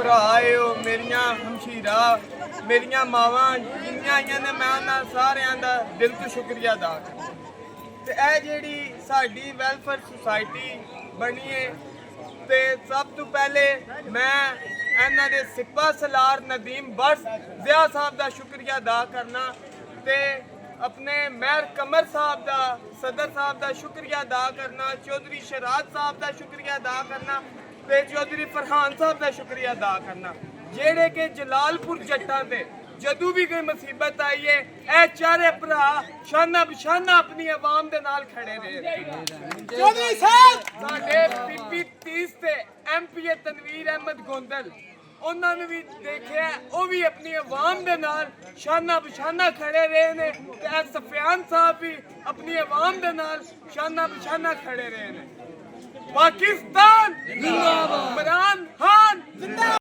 ਭਰਾ ਆਏ ਹੋ, ਮੇਰੀਆਂ ਹਮਸ਼ੀਰਾ, ਮੇਰੀਆਂ ਮਾਵਾਂ ਜਿੰਨੀਆਂ ਆਈਆਂ ਨੇ, ਮੈਂ ਉਹਨਾਂ ਸਾਰਿਆਂ ਦਾ ਦਿਲ ਤੋਂ ਸ਼ੁਕਰੀਆ ਅਦਾ ਕਰਦਾ। ਤੇ ਇਹ ਜਿਹੜੀ ਸਾਡੀ ਵੈਲਫੇਅਰ ਸੁਸਾਇਟੀ ਬਣੀ ਹੈ, ਤੇ ਸਭ ਤੋਂ ਪਹਿਲੇ ਮੈਂ ਇਹਨਾਂ ਦੇ ਸਿਪਾ ਸਲਾਰ ਨਦੀਮ ਬਸ ਜ਼ਿਆ ਸਾਹਿਬ ਦਾ ਸ਼ੁਕਰੀਆ ਅਦਾ ਕਰਨਾ, ਤੇ ਆਪਣੇ ਮਹਿਰ ਕਮਰ ਸਾਹਿਬ ਦਾ, ਸਦਰ ਸਾਹਿਬ ਦਾ ਸ਼ੁਕਰੀਆ ਅਦਾ ਕਰਨਾ, ਚੌਧਰੀ ਸ਼ਰਾਦ ਸਾਹਿਬ ਦਾ ਸ਼ੁਕਰੀਆ ਅਦਾ ਕਰਨਾ, ਤੇ ਚੌਧਰੀ ਫਰਹਾਨ ਸਾਹਿਬ ਦਾ ਸ਼ੁਕਰੀਆ ਅਦਾ ਕਰਨਾ, ਜਿਹੜੇ ਕਿ ਜਲਾਲਪੁਰ ਜੱਟਾਂ ਤੇ ਜਦੋਂ ਵੀ ਕੋਈ ਮੁਸੀਬਤ ਆਈ ਹੈ ਇਹ ਚਾਰੇ ਭਰਾ ਸ਼ਾਨਾ ਬਸ਼ਾਨਾ ਆਪਣੀ ਆਵਾਮ ਦੇ ਨਾਲ ਖੜੇ ਰਹੇ। ਚੌਧਰੀ ਸਾਹਿਬ ਸਾਡੇ ਪੀਪੀ 30 ਤੇ ਐਮਪੀ ਤਨਵੀਰ ਅਹਿਮਦ ਗੋਂਦਲ, ਉਹਨਾਂ ਨੂੰ ਵੀ ਦੇਖਿਆ, ਉਹ ਵੀ ਆਪਣੀ ਆਵਾਮ ਦੇ ਨਾਲ ਸ਼ਾਨਾ ਬਸ਼ਾਨਾ ਖੜੇ ਰਹੇ ਨੇ, ਤੇ ਸਫਿਆਨ ਸਾਹਿਬ ਵੀ ਆਪਣੀ ਆਵਾਮ ਦੇ ਨਾਲ ਸ਼ਾਨਾ ਬਸ਼ਾਨਾ ਖੜੇ ਰਹੇ ਨੇ। ਪਾਕਿਸਤਾਨ ਜਿੰਦਾਬਾਦ, ਇਮਰਾਨ ਖਾਨ ਜਿੰਦਾਬਾਦ।